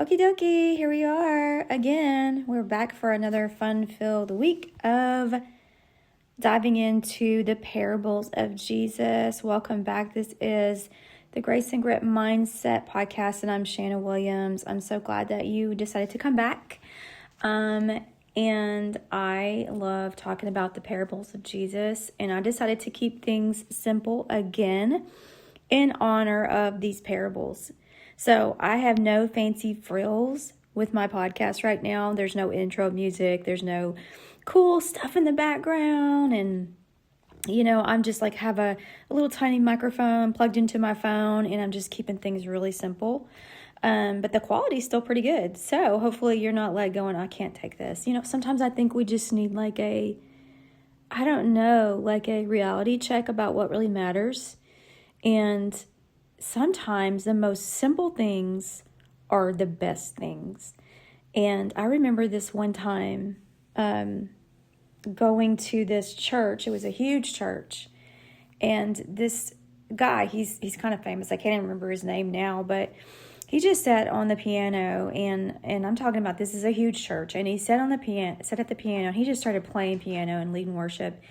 Okie dokie, here we are again. We're back for another fun-filled week of diving into the parables of Jesus. Welcome back. This is the Grace and Grit Mindset Podcast, and I'm Shanna Williams. I'm so glad that you decided to come back. And I love talking about the parables of Jesus, and I decided to keep things simple again in honor of these parables. So I have no fancy frills with my podcast right now. There's no intro music. There's no cool stuff in the background. And, I'm just like have a little tiny microphone plugged into my phone, and I'm just keeping things really simple. But the quality's still pretty good. So hopefully you're not like going, I can't take this. Sometimes I think we just need like a reality check about what really matters. And sometimes the most simple things are the best things. And I remember this one time going to this church. It was a huge church. And this guy, he's kind of famous. I can't even remember his name now, but he just sat on the piano, and I'm talking about this is a huge church. And he sat at the piano, and he just started playing piano and leading worship.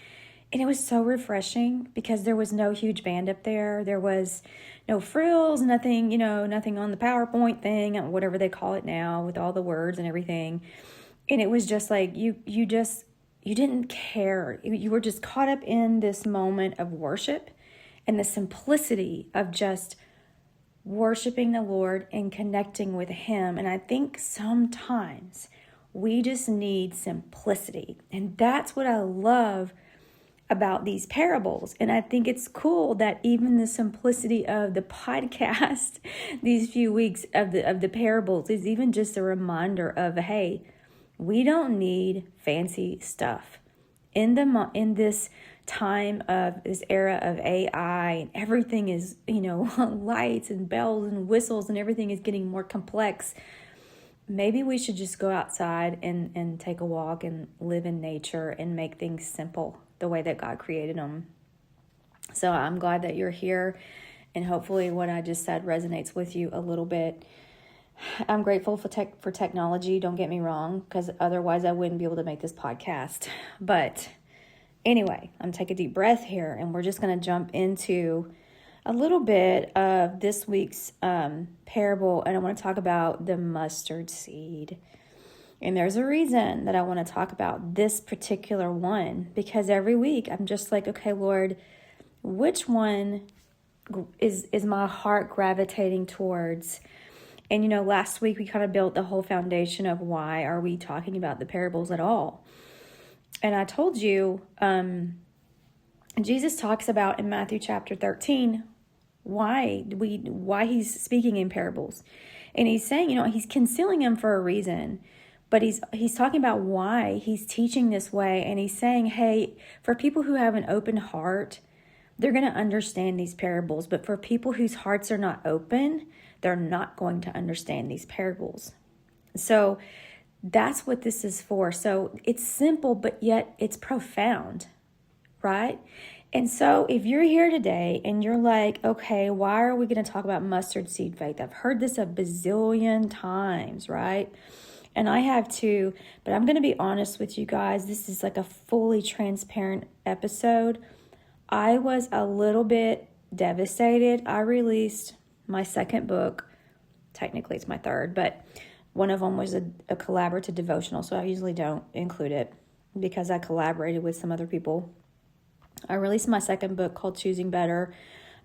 And it was so refreshing because there was no huge band up there. There was no frills, nothing, nothing on the PowerPoint thing, whatever they call it now, with all the words and everything. And it was just like, you didn't care. You were just caught up in this moment of worship and the simplicity of just worshiping the Lord and connecting with Him. And I think sometimes we just need simplicity. And that's what I love about these parables. And I think it's cool that even the simplicity of the podcast, these few weeks of the parables, is even just a reminder of, hey, we don't need fancy stuff. In this time of this era of AI, and everything is, lights and bells and whistles, and everything is getting more complex. Maybe we should just go outside and take a walk and live in nature and make things simple the way that God created them. So I'm glad that you're here, and hopefully what I just said resonates with you a little bit. I'm grateful for technology, don't get me wrong, because otherwise I wouldn't be able to make this podcast. But anyway, I'm going to take a deep breath here, and we're just going to jump into a little bit of this week's parable, and I want to talk about the mustard seed. And there's a reason that I want to talk about this particular one, because every week I'm just like, okay, Lord, which one is my heart gravitating towards? And, last week we kind of built the whole foundation of why are we talking about the parables at all? And I told you, Jesus talks about in Matthew chapter 13, why he's speaking in parables. And he's saying, he's concealing them for a reason. But he's talking about why he's teaching this way. And he's saying, hey, for people who have an open heart, they're going to understand these parables. But for people whose hearts are not open, they're not going to understand these parables. So that's what this is for. So it's simple, but yet it's profound, right? And so if you're here today and you're like, okay, why are we going to talk about mustard seed faith? I've heard this a bazillion times, right? And I have too, but I'm going to be honest with you guys. This is like a fully transparent episode. I was a little bit devastated. I released my second book. Technically, it's my third, but one of them was a collaborative devotional, so I usually don't include it because I collaborated with some other people. I released my second book called Choosing Better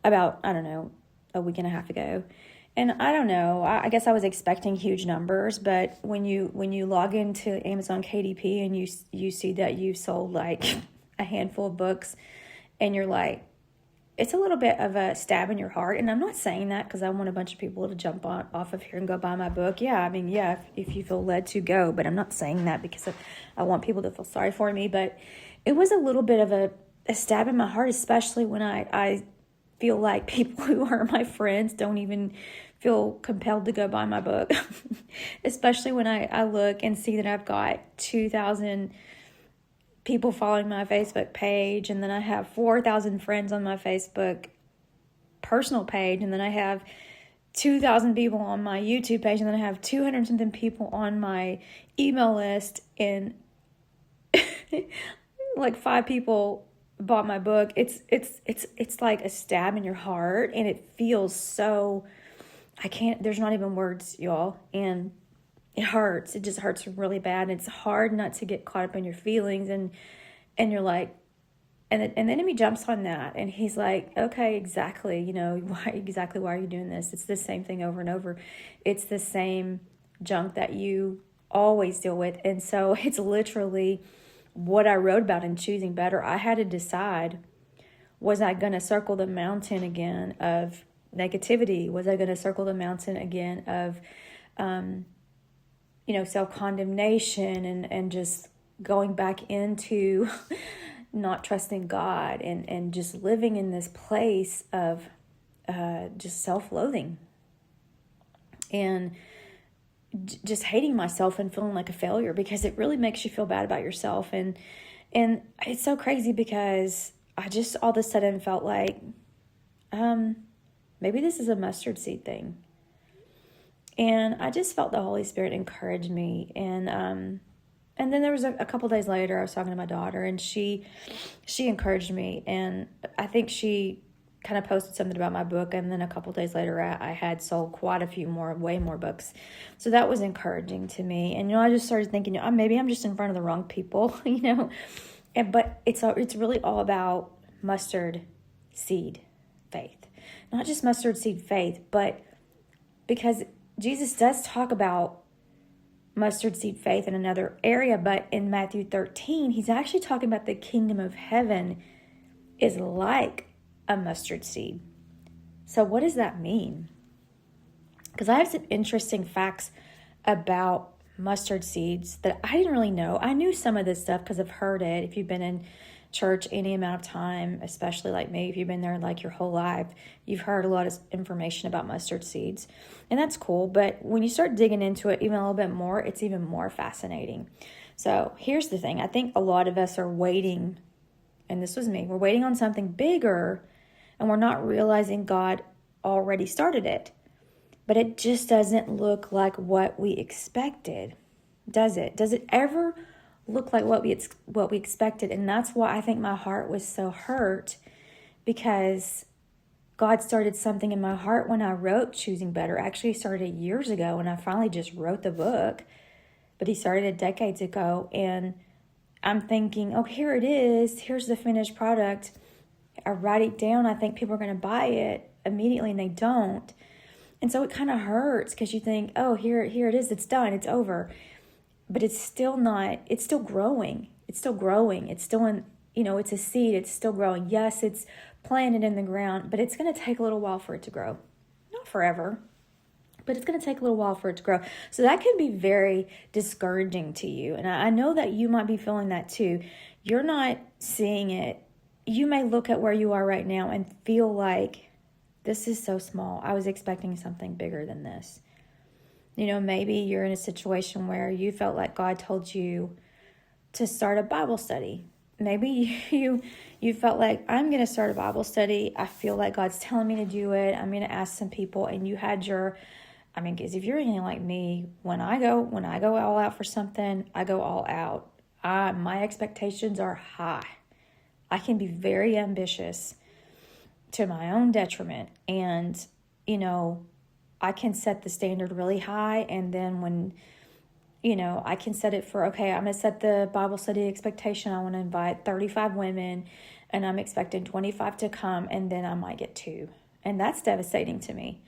about, a week and a half ago. And I don't know, I guess I was expecting huge numbers, but when you log into Amazon KDP and you see that you've sold like a handful of books, and you're like, it's a little bit of a stab in your heart. And I'm not saying that because I want a bunch of people to jump off of here and go buy my book. Yeah, if you feel led to go, but I'm not saying that because I want people to feel sorry for me. But it was a little bit of a stab in my heart, especially when I feel like people who are my friends don't even feel compelled to go buy my book, especially when I look and see that I've got 2,000 people following my Facebook page, and then I have 4,000 friends on my Facebook personal page, and then I have 2,000 people on my YouTube page, and then I have 200 something people on my email list, and like 5 people bought my book. It's like a stab in your heart, and it feels so, there's not even words, y'all. And it hurts. It just hurts really bad. And it's hard not to get caught up in your feelings, and you're like, and the enemy jumps on that, and he's like, okay, exactly, why are you doing this? It's the same thing over and over. It's the same junk that you always deal with. And so it's literally what I wrote about in Choosing Better. I had to decide, was I going to circle the mountain again of negativity? Was I going to circle the mountain again of, self-condemnation and just going back into not trusting God and just living in this place of just self-loathing and just hating myself and feeling like a failure, because it really makes you feel bad about yourself. And it's so crazy because I just all of a sudden felt like maybe this is a mustard seed thing. And I just felt the Holy Spirit encourage me. And then there was a couple days later, I was talking to my daughter, and she encouraged me. And I think she kind of posted something about my book. And then a couple days later, I had sold quite a few more, way more books. So that was encouraging to me. And, I just started thinking, maybe I'm just in front of the wrong people, But it's really all about mustard seed faith. Not just mustard seed faith, but because Jesus does talk about mustard seed faith in another area, but in Matthew 13, he's actually talking about the kingdom of heaven is like a mustard seed. So what does that mean? Because I have some interesting facts about mustard seeds that I didn't really know. I knew some of this stuff because I've heard it. If you've been in church any amount of time, especially like me, if you've been there like your whole life, you've heard a lot of information about mustard seeds, and that's cool. But when you start digging into it even a little bit more, it's even more fascinating. So here's the thing. I think a lot of us are waiting, and this was me, we're waiting on something bigger, and we're not realizing God already started it. But it just doesn't look like what we expected, does it? Does it ever look like what we expected? And that's why I think my heart was so hurt, because God started something in my heart when I wrote Choosing Better. Actually, he started years ago, and I finally just wrote the book. But he started it decades ago, and I'm thinking, oh, here it is. Here's the finished product. I write it down. I think people are going to buy it immediately, and they don't. And so it kind of hurts, because you think, oh, here it is. It's done. It's over. But it's still not, it's still growing. It's still growing. It's still in, it's a seed. It's still growing. Yes, it's planted in the ground, but it's going to take a little while for it to grow. Not forever, but it's going to take a little while for it to grow. So that can be very discouraging to you. And I know that you might be feeling that too. You're not seeing it. You may look at where you are right now and feel like, this is so small. I was expecting something bigger than this. Maybe you're in a situation where you felt like God told you to start a Bible study. Maybe you felt like, I'm going to start a Bible study. I feel like God's telling me to do it. I'm going to ask some people. And you had because if you're anything like me, when I go all out for something, I go all out. My expectations are high. I can be very ambitious to my own detriment. And, I can set the standard really high. And then when, I can set it for, okay, I'm going to set the Bible study expectation. I want to invite 35 women, and I'm expecting 25 to come, and then I might get 2. And that's devastating to me.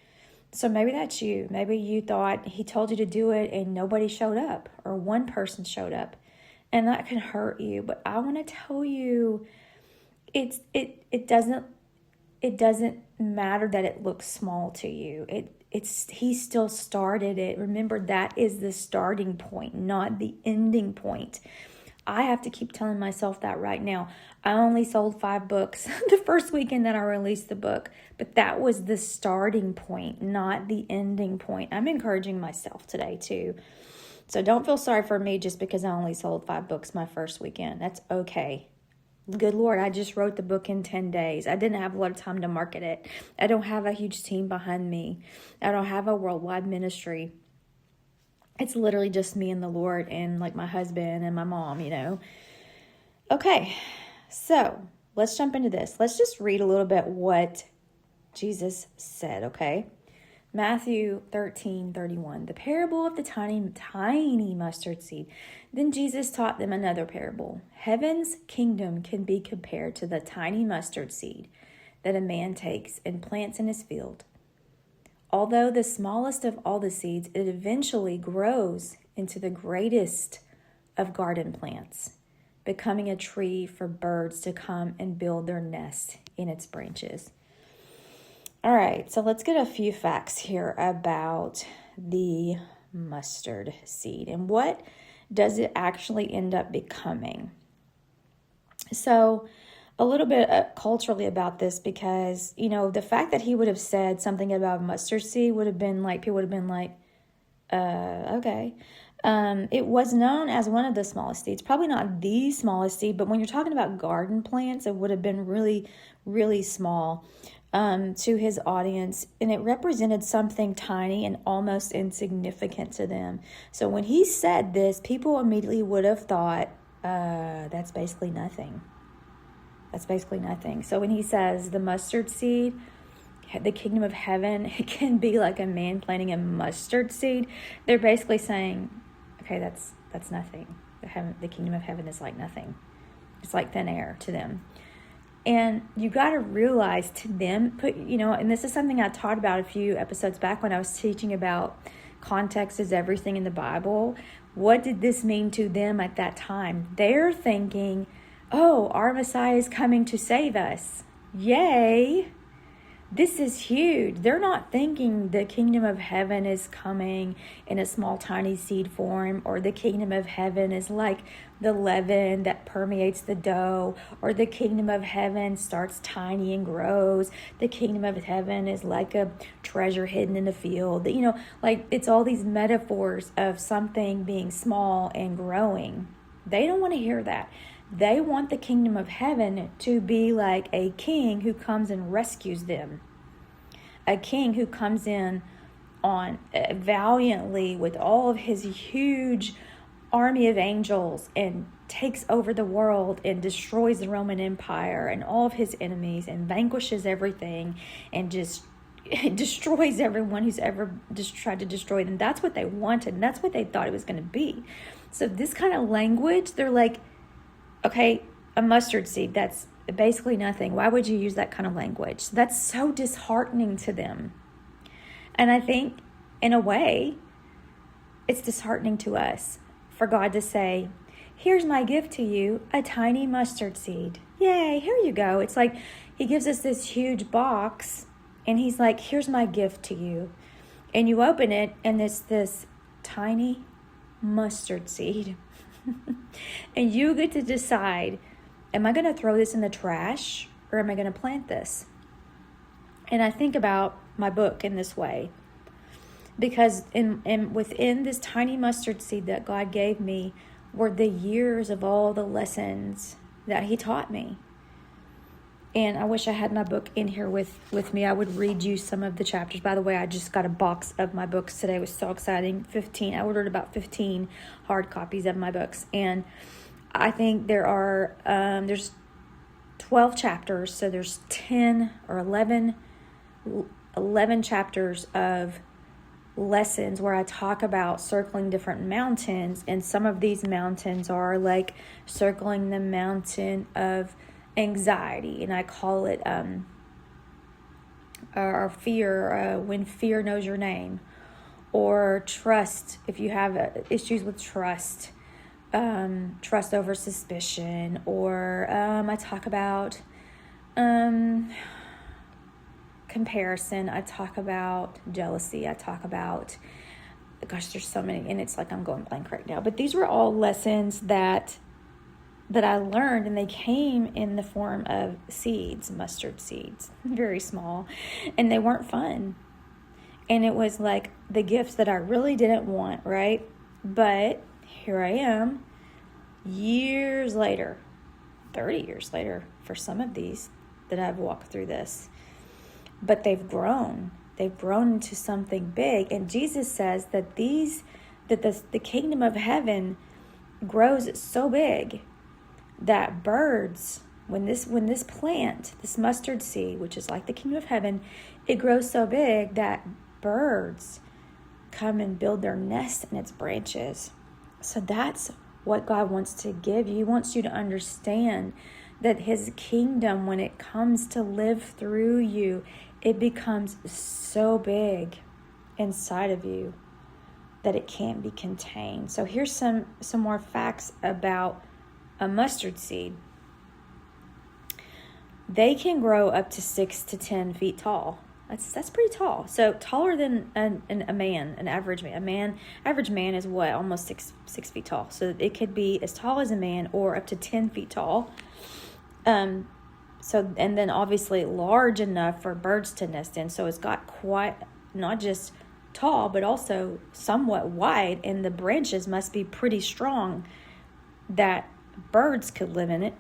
So maybe that's you. Maybe you thought he told you to do it and nobody showed up, or one person showed up, and that can hurt you. But I want to tell you, it doesn't matter that it looks small to you. He still started it. Remember, that is the starting point, not the ending point. I have to keep telling myself that right now. I only sold 5 books the first weekend that I released the book, but that was the starting point, not the ending point. I'm encouraging myself today too. So don't feel sorry for me just because I only sold 5 books my first weekend. That's okay. Good Lord, I just wrote the book in 10 days. I didn't have a lot of time to market it. I don't have a huge team behind me. I don't have a worldwide ministry. It's literally just me and the Lord and like my husband and my mom, Okay, so let's jump into this. Let's just read a little bit what Jesus said, okay? Matthew 13:31, the parable of the tiny mustard seed. Then Jesus taught them another parable. Heaven's kingdom can be compared to the tiny mustard seed that a man takes and plants in his field. Although the smallest of all the seeds, it eventually grows into the greatest of garden plants, becoming a tree for birds to come and build their nest in its branches. All right, so let's get a few facts here about the mustard seed and what does it actually end up becoming. So a little bit culturally about this, because, the fact that he would have said something about mustard seed would have been like, people would have been like, okay. It was known as one of the smallest seeds, probably not the smallest seed, but when you're talking about garden plants, it would have been really, really small to his audience, and it represented something tiny and almost insignificant to them. So when he said this, people immediately would have thought, that's basically nothing. That's basically nothing. So when he says the mustard seed, the kingdom of heaven, it can be like a man planting a mustard seed. They're basically saying, okay, that's nothing. The kingdom of heaven is like nothing. It's like thin air to them. And you got to realize to them, and this is something I taught about a few episodes back when I was teaching about context is everything in the Bible. What did this mean to them at that time? They're thinking, oh, our Messiah is coming to save us. Yay! This is huge. They're not thinking the kingdom of heaven is coming in a small, tiny seed form, or the kingdom of heaven is like the leaven that permeates the dough, or the kingdom of heaven starts tiny and grows. The kingdom of heaven is like a treasure hidden in the field. Like it's all these metaphors of something being small and growing. They don't want to hear that. They want the kingdom of heaven to be like a king who comes and rescues them. A king who comes in on valiantly with all of his huge army of angels and takes over the world and destroys the Roman Empire and all of his enemies and vanquishes everything and just destroys everyone who's ever just tried to destroy them. That's what they wanted, and that's what they thought it was going to be. So this kind of language, they're like, okay, a mustard seed, that's basically nothing. Why would you use that kind of language? That's so disheartening to them. And I think, in a way, it's disheartening to us for God to say, here's my gift to you, a tiny mustard seed. Yay, here you go. It's like he gives us this huge box, and he's like, here's my gift to you. And you open it, and it's this tiny mustard seed. And you get to decide, am I going to throw this in the trash or am I going to plant this? And I think about my book in this way, because within this tiny mustard seed that God gave me were the years of all the lessons that he taught me. And I wish I had my book in here with me. I would read you some of the chapters. By the way, I just got a box of my books today. It was so exciting. I ordered about 15 hard copies of my books. And I think there's 12 chapters. So there's 10 or 11 chapters of lessons where I talk about circling different mountains. And some of these mountains are like circling the mountain of anxiety, and I call it or fear, when fear knows your name, or trust, if you have issues with trust over suspicion, or I talk about comparison, I talk about jealousy, I talk about, gosh, there's so many, and it's like I'm going blank right now, but these were all lessons that I learned, and they came in the form of seeds, mustard seeds, very small, and they weren't fun. And it was like the gifts that I really didn't want, right? But here I am, years later, 30 years later for some of these that I've walked through this. But they've grown. They've grown into something big. And Jesus says that the kingdom of heaven grows so big that birds, when this plant, this mustard seed, which is like the kingdom of heaven, it grows so big that birds come and build their nest in its branches. So that's what God wants to give you. He wants you to understand that his kingdom, when it comes to live through you, it becomes so big inside of you that it can't be contained. So here's some more facts about a mustard seed. They can grow up to 6 to 10 feet tall. That's pretty tall. So taller than a man, an average man. Average man is what? Almost six feet tall. So it could be as tall as a man or up to 10 feet tall. So, and then obviously large enough for birds to nest in. So it's got quite, not just tall, but also somewhat wide, and the branches must be pretty strong that birds could live in it.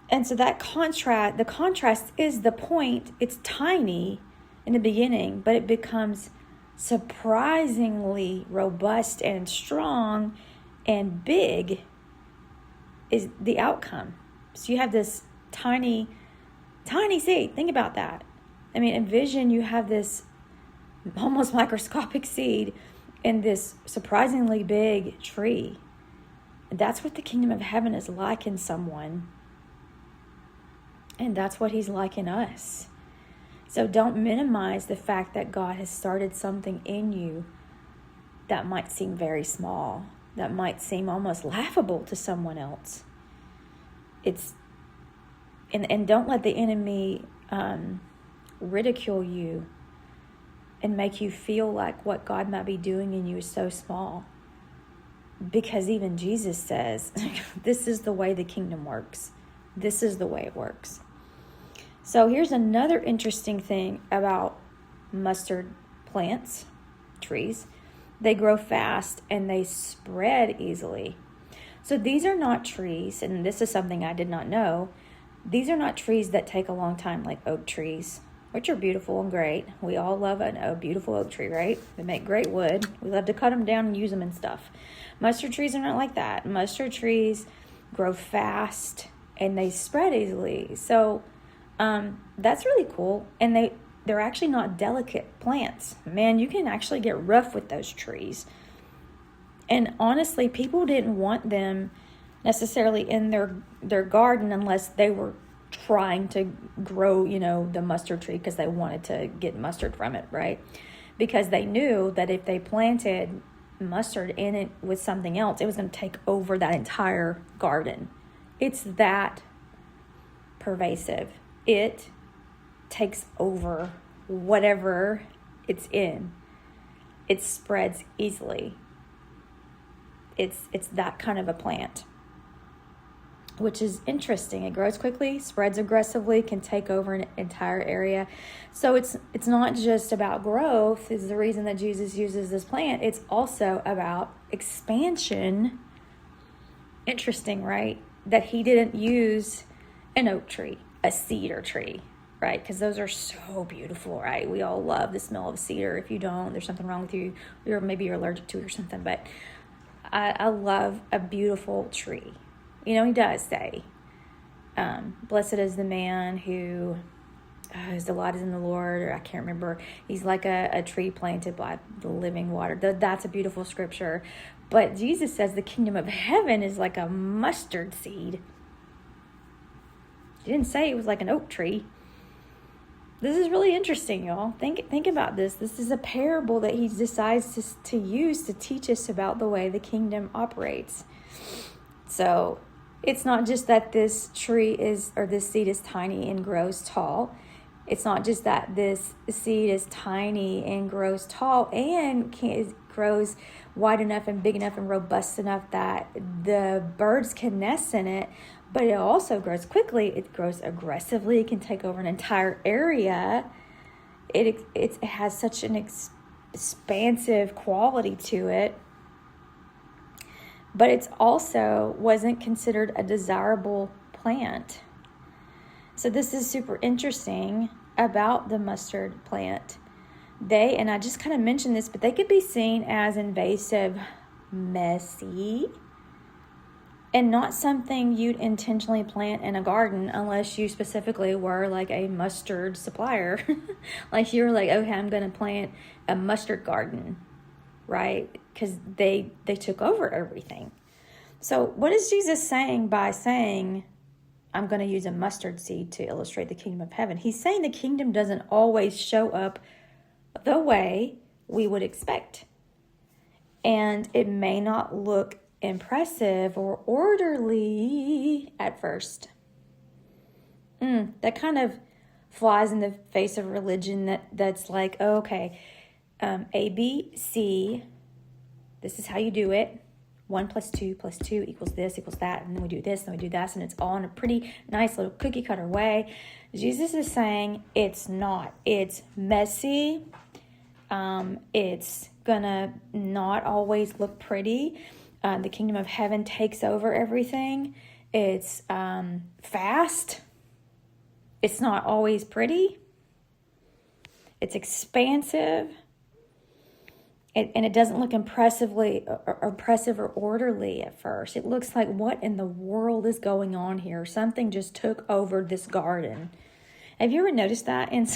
And so the contrast is the point. It's tiny in the beginning, but it becomes surprisingly robust and strong and big is the outcome. So you have this tiny seed. Think about that. I mean, envision you have this almost microscopic seed in this surprisingly big tree. And that's what the kingdom of heaven is like in someone. And that's what he's like in us. So don't minimize the fact that God has started something in you that might seem very small, that might seem almost laughable to someone else. And don't let the enemy ridicule you and make you feel like what God might be doing in you is so small. Because even Jesus says, this is the way the kingdom works. This is the way it works. So here's another interesting thing about mustard plants, trees. They grow fast and they spread easily. So these are not trees, and this is something I did not know. These are not trees that take a long time like oak trees, which are beautiful and great. We all love a beautiful oak tree, right? They make great wood. We love to cut them down and use them and stuff. Mustard trees are not like that. Mustard trees grow fast and they spread easily. So that's really cool. And they're actually not delicate plants. Man, you can actually get rough with those trees. And honestly, people didn't want them necessarily in their garden unless they were trying to grow, the mustard tree because they wanted to get mustard from it, right? Because they knew that if they planted mustard in it with something else, it was going to take over that entire garden. It's that pervasive. It takes over whatever it's in. It spreads easily. It's that kind of a plant, which is interesting. It grows quickly, spreads aggressively, can take over an entire area. So it's not just about growth is the reason that Jesus uses this plant. It's also about expansion. Interesting, right? That he didn't use an oak tree, a cedar tree, right? Because those are so beautiful, right? We all love the smell of cedar. If you don't, there's something wrong with you, or maybe you're allergic to it or something. But I love a beautiful tree. He does say, blessed is the man who his delight is in the Lord, or I can't remember. He's like a tree planted by the living water. That's a beautiful scripture. But Jesus says the kingdom of heaven is like a mustard seed. He didn't say it was like an oak tree. This is really interesting, y'all. Think about this. This is a parable that he decides to use to teach us about the way the kingdom operates. So it's not just that this tree this seed is tiny and grows tall. It's not just that this seed is tiny and grows tall and grows wide enough and big enough and robust enough that the birds can nest in it, but it also grows quickly. It grows aggressively. It can take over an entire area. It has such an expansive quality to it but it's also wasn't considered a desirable plant. So this is super interesting about the mustard plant. And I just kind of mentioned this, but they could be seen as invasive, messy, and not something you'd intentionally plant in a garden unless you specifically were like a mustard supplier. Like you're like, okay, I'm going to plant a mustard garden, right? Because they took over everything. So what is Jesus saying by saying, I'm going to use a mustard seed to illustrate the kingdom of heaven? He's saying the kingdom doesn't always show up the way we would expect. And it may not look impressive or orderly at first. That kind of flies in the face of religion that's like, oh, okay, A, B, C, this is how you do it. 1 + 2 + 2 equals this equals that, and then we do this, and we do that, and it's all in a pretty nice little cookie cutter way. Jesus is saying it's not. It's messy. It's gonna not always look pretty. The kingdom of heaven takes over everything. It's fast. It's not always pretty. It's expansive. And it doesn't look oppressive or orderly at first. It looks like, what in the world is going on here? Something just took over this garden. Have you ever noticed that in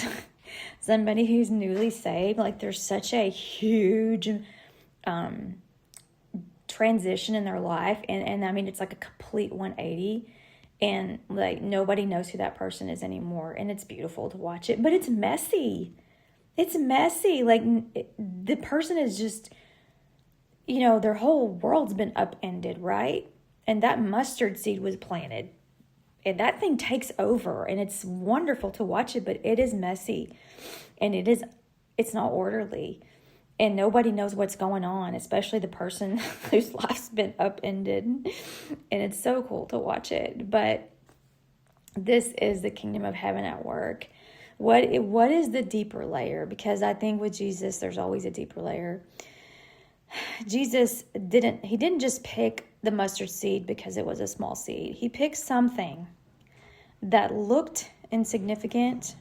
somebody who's newly saved? Like there's such a huge transition in their life. And I mean, it's like a complete 180. And like nobody knows who that person is anymore. And it's beautiful to watch it. But it's messy. It's messy. Like the person is just, their whole world's been upended, right? And that mustard seed was planted. And that thing takes over. And it's wonderful to watch it, but it is messy. And it's not orderly. And nobody knows what's going on, especially the person whose life's been upended. And it's so cool to watch it. But this is the kingdom of heaven at work. What is the deeper layer? Because I think with Jesus, there's always a deeper layer. Jesus didn't just pick the mustard seed because it was a small seed. He picked something that looked insignificant,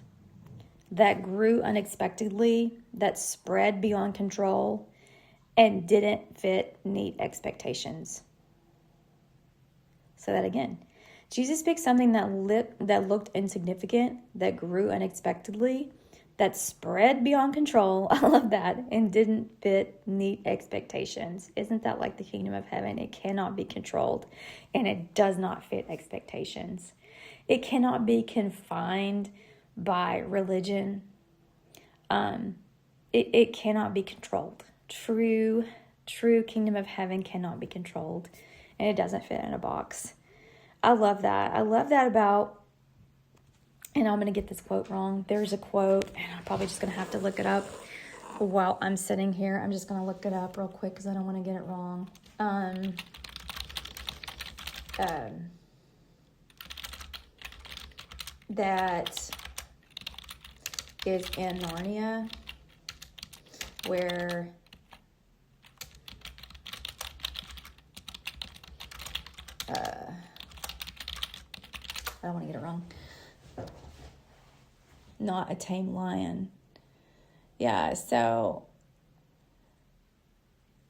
that grew unexpectedly, that spread beyond control, and didn't fit neat expectations. So that again. Jesus picked something that looked insignificant, that grew unexpectedly, that spread beyond control, I love that, and didn't fit neat expectations. Isn't that like the kingdom of heaven? It cannot be controlled, and it does not fit expectations. It cannot be confined by religion. It cannot be controlled. True kingdom of heaven cannot be controlled, and it doesn't fit in a box. I love that. I love that about, and I'm going to get this quote wrong. There's a quote, and I'm probably just going to have to look it up while I'm sitting here. I'm just going to look it up real quick because I don't want to get it wrong. That is in Narnia, where I don't want to get it wrong. Not a tame lion. Yeah, so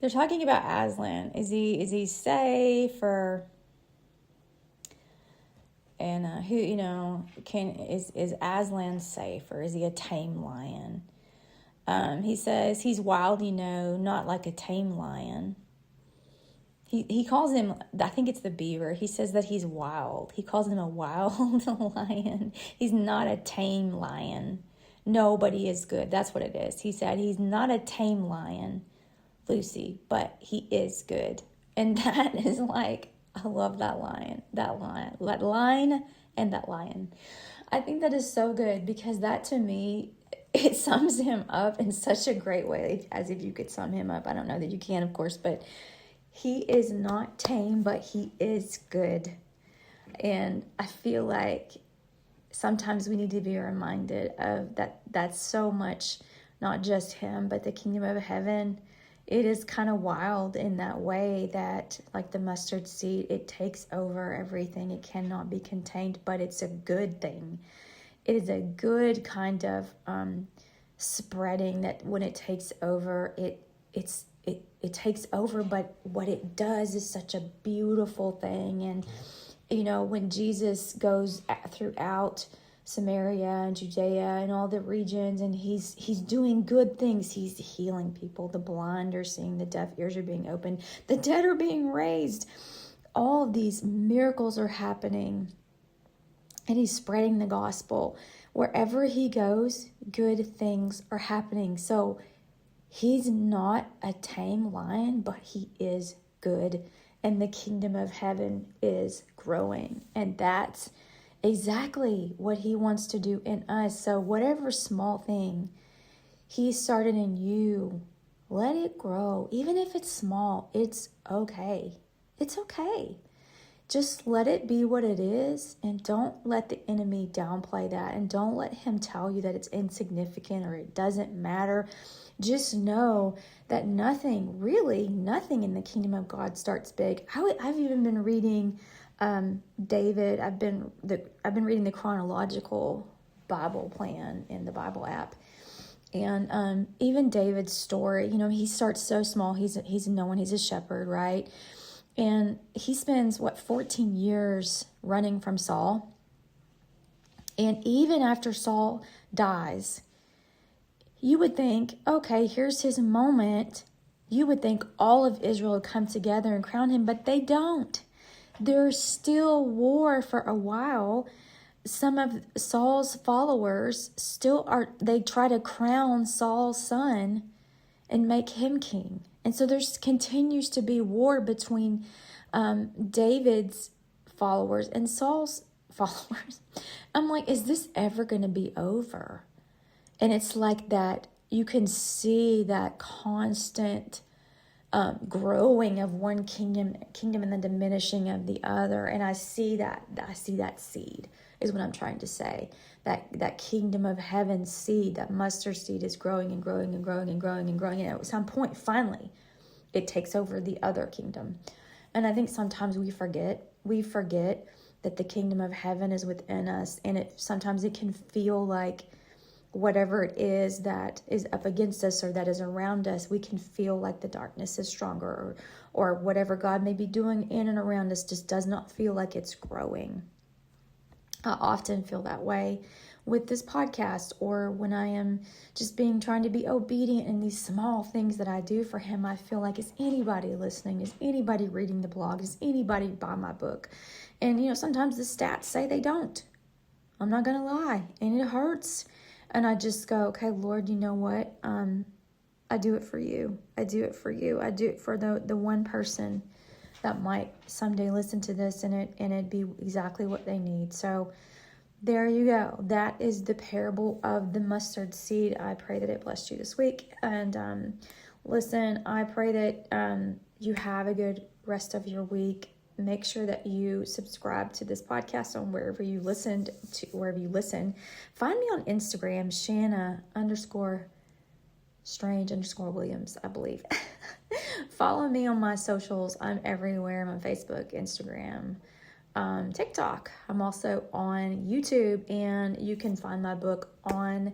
they're talking about Aslan. Is he safe, or and is Aslan safe, or is he a tame lion? He says he's wild, not like a tame lion. He calls him, I think it's the beaver. He says that he's wild. He calls him a wild lion. He's not a tame lion. Nobody is good. That's what it is. He said he's not a tame lion, Lucy, but he is good. And that is like, I love that line and that lion. I think that is so good because that to me, it sums him up in such a great way, as if you could sum him up. I don't know that you can, of course, but he is not tame, but he is good. And I feel like sometimes we need to be reminded of that. That's so much, not just him, but the kingdom of heaven it is kind of wild in that way that, like the mustard seed, it takes over everything. It cannot be contained, but it's a good thing. It is a good kind of spreading that when it takes over, it takes over, but what it does is such a beautiful thing. And, when Jesus goes throughout Samaria and Judea and all the regions, and he's doing good things. He's healing people. The blind are seeing, the deaf ears are being opened, the dead are being raised. All of these miracles are happening, and he's spreading the gospel. Wherever he goes, good things are happening. So he's not a tame lion, but he is good, and the kingdom of heaven is growing, and that's exactly what he wants to do in us. So whatever small thing he started in you, let it grow. Even if it's small, it's okay. It's okay. Just let it be what it is, and don't let the enemy downplay that, and don't let him tell you that it's insignificant or it doesn't matter. Just know that nothing in the kingdom of God starts big. I've even been reading David. I've been reading the chronological Bible plan in the Bible app, and even David's story. He starts so small. He's known. He's a shepherd, right? And he spends 14 years running from Saul. And even after Saul dies, you would think, okay, here's his moment. You would think all of Israel would come together and crown him, but they don't. There's still war for a while. Some of Saul's followers they try to crown Saul's son and make him king. And so there's continues to be war between David's followers and Saul's followers. I'm like, is this ever going to be over? And it's like that. You can see that constant growing of one kingdom and the diminishing of the other. And I see that seed is what I'm trying to say. That kingdom of heaven seed, that mustard seed, is growing and growing and growing and growing and growing. And at some point, finally, it takes over the other kingdom. And I think sometimes we forget that the kingdom of heaven is within us. And sometimes it can feel like whatever it is that is up against us or that is around us, we can feel like the darkness is stronger, or whatever God may be doing in and around us just does not feel like it's growing. I often feel that way with this podcast, or when I am just trying to be obedient in these small things that I do for him. I feel like, is anybody listening? Is anybody reading the blog? Is anybody buying my book? And sometimes the stats say they don't. I'm not going to lie. And it hurts. And I just go, okay, Lord, you know what? I do it for you. I do it for you. I do it for the one person that might someday listen to this and it'd be exactly what they need. So there you go. That is the parable of the mustard seed. I pray that it blessed you this week. And listen, I pray that you have a good rest of your week. Make sure that you subscribe to this podcast on wherever you listen. Find me on Instagram, Shanna_Strange_Williams, I believe. Follow me on my socials. I'm everywhere. I'm on Facebook, Instagram, TikTok. I'm also on YouTube, and you can find my book on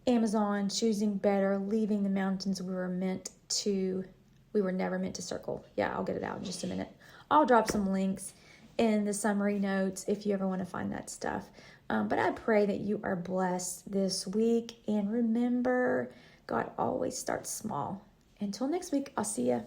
Amazon, Choosing Better, Leaving the Mountains We Were Never Meant to Circle. Yeah, I'll get it out in just a minute. I'll drop some links in the summary notes if you ever want to find that stuff. But I pray that you are blessed this week. And remember, God always starts small. Until next week, I'll see you.